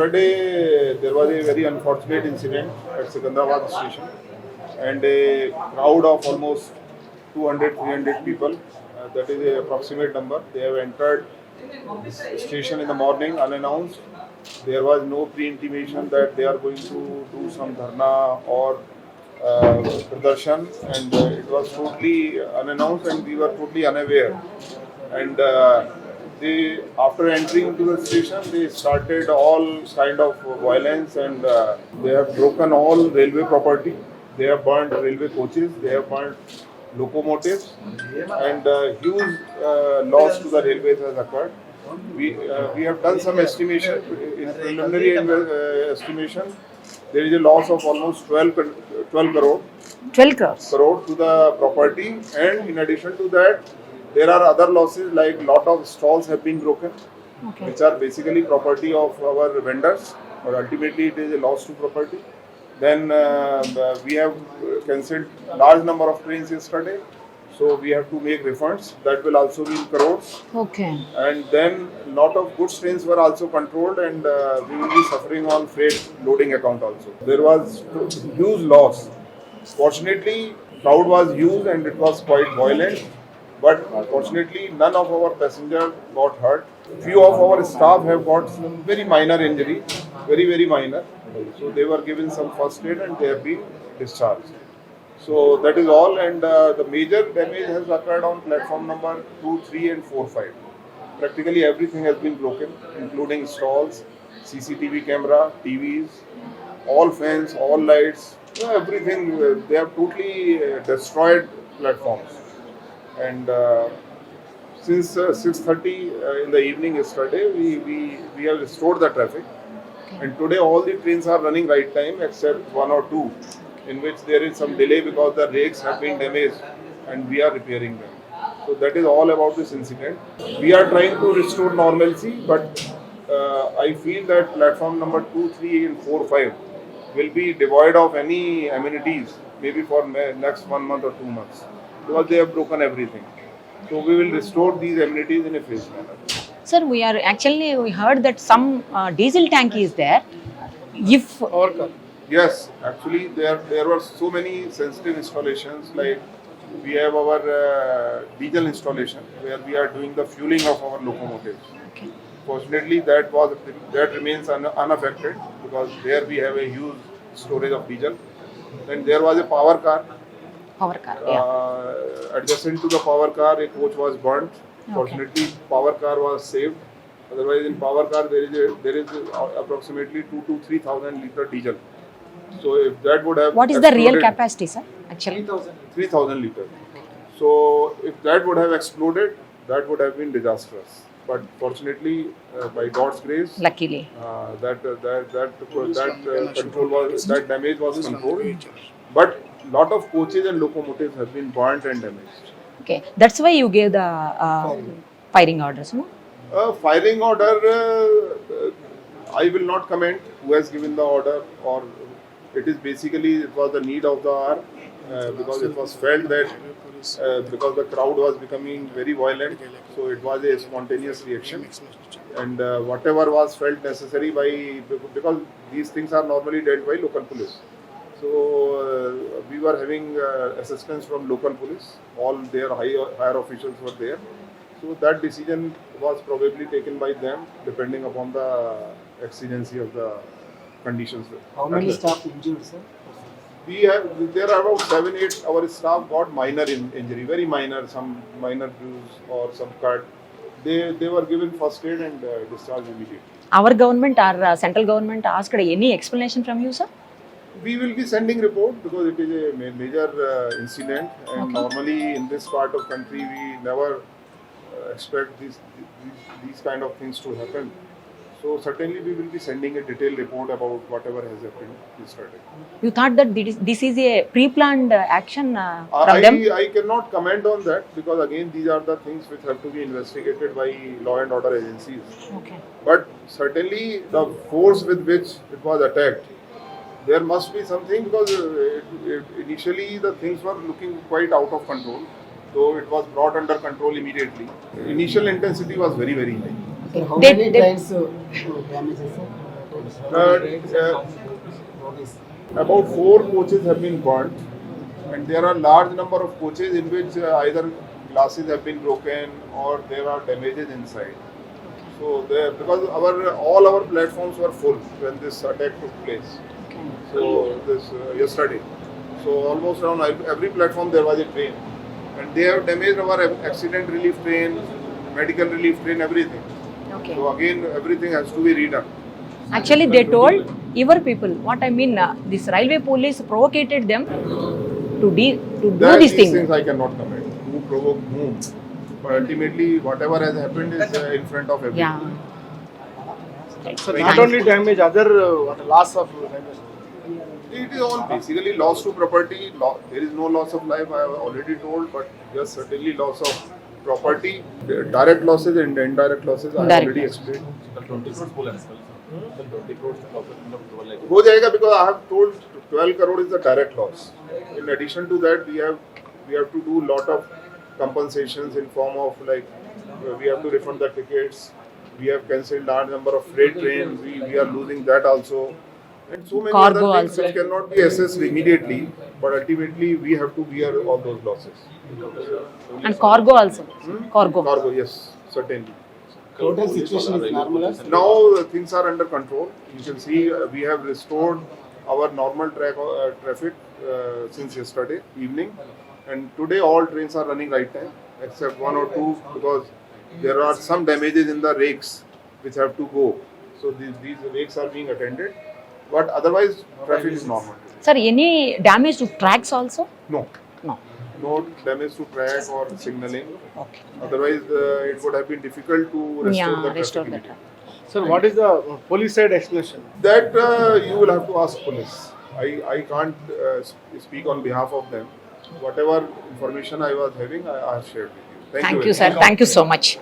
yesterday there was a very unfortunate incident at Secunderabad station, and a crowd of almost 200-300 people, that is the approximate number, they have entered this station in the morning unannounced. There was no pre-intimation that they are going to do some dharna or pradarshan, and it was totally unannounced and we were totally unaware. And they, after entering into the station, they started all kind of violence, and they have broken all railway property. They have burned railway coaches. They have burned locomotives, and huge loss to the railways has occurred. We have done some estimation in preliminary estimation. There is a loss of almost 12 crore. 12 crores. Crore to the property, and in addition to that, there are other losses like lot of stalls have been broken, Okay. which are basically property of our vendors, but ultimately it is a loss to property. Then we have cancelled large number of trains yesterday, so we have to make refunds. That will also be in crores. Okay. And then lot of goods trains were also controlled, and we will be suffering on freight loading account also. There was huge loss. Fortunately, crowd was huge and it was quite violent. But fortunately, none of our passengers got hurt. Few of our staff have got some very minor injury, very minor. So they were given some first aid and they have been discharged. So that is all, and the major damage has occurred on platform number 2, 3 and 4, 5. Practically everything has been broken, including stalls, CCTV camera, TVs, all fans, all lights, everything. They have totally destroyed platforms. And since 6:30 in the evening yesterday, we have restored the traffic. And today all the trains are running right time except one or two, in which there is some delay because the rakes have been damaged and we are repairing them. So that is all about this incident. We are trying to restore normalcy, but I feel that platform number 2, 3 and 4, 5 will be devoid of any amenities maybe for next 1 month or 2 months, because they have broken everything. So we will restore these amenities in a phased manner. Sir, we heard that some diesel tank is there. If Yes, actually there were so many sensitive installations, like we have our diesel installation where we are doing the fueling of our locomotives. Okay. Fortunately, that remains unaffected because there we have a huge storage of diesel. Then there was a power car. Power car, yeah. Adjacent to the power car, a coach was burnt. Fortunately, power car was saved. Otherwise, in power car there is approximately 2,000 to 3,000 liter diesel. So if that would have What is the real capacity, sir? Actually, 3,000 liter. So if that would have exploded, that would have been disastrous. But fortunately, by God's grace, luckily. that damage was controlled. But lot of coaches and locomotives have been burnt and damaged. Okay, that's why you gave the firing orders, no? Firing order, I will not comment who has given the order, or it was the need of the hour, because it was felt that because the crowd was becoming very violent, so it was a spontaneous reaction, and whatever was felt necessary because these things are normally dealt by local police. So we were having assistance from local police. All their higher officials were there. So that decision was probably taken by them, depending upon the exigency of the conditions. How many staff injured, sir? There are about 7-8. Our staff got minor injury, very minor, some minor bruise or some cut. They were given first aid and discharged immediately. Our government or central government asked any explanation from you, sir? We will be sending report because it is a major incident, and normally in this part of country we never expect these kind of things to happen. So certainly we will be sending a detailed report about whatever has happened yesterday. You thought that this is a pre-planned action from them? I cannot comment on that because again these are the things which have to be investigated by law and order agencies. Okay. But certainly the force with which it was attacked, there must be something, because initially the things were looking quite out of control, though it was brought under control immediately. Initial intensity was very high. Sir, how many trains damages, sir? About 4 coaches have been burnt, and there are large number of coaches in which either glasses have been broken or there are damages inside. So because all our platforms were full when this attack took place. So this yesterday. So almost around every platform there was a train, and they have damaged our accident relief train, medical relief train, everything. Okay. So again, everything has to be redone. Actually, they told your people. What I mean, this railway police provocated them to do this These thing. things I cannot comment. Who provoked whom? But ultimately, whatever has happened is in front of everyone. Yeah. So Thank not you. only damage, other loss of damage. It is all basically loss to property. There is no loss of life, I have already told, but yes, certainly loss of property. The direct losses and indirect losses I have Direct already losses. explained. हो जाएगा because I have told 12 crore is the direct loss. In addition to that, we have to do lot of compensations in form of like we have to refund the tickets. We have cancelled large number of freight trains. We are losing that also. And so many Cargo other things also. which cannot be assessed immediately, but ultimately we have to bear all those losses. And cargo also. Cargo. Cargo, yes, certainly. Total situation is normal. Now things are under control. You can see we have restored our normal traffic since yesterday evening, and today all trains are running right time except 1 or 2 because there are some damages in the rakes which have to go. So these rakes are being attended, but otherwise traffic is normal. Sir, any damage to tracks also? No, No. no damage to track or signaling. Okay. Otherwise, it would have been difficult to restore the traffic. Restore the immediately. traffic. Sir, what is the police side explanation? That you will have to ask police. I can't speak on behalf of them. Whatever information I was having, I have shared with you. Thank very you, sir. much. Thank you so much.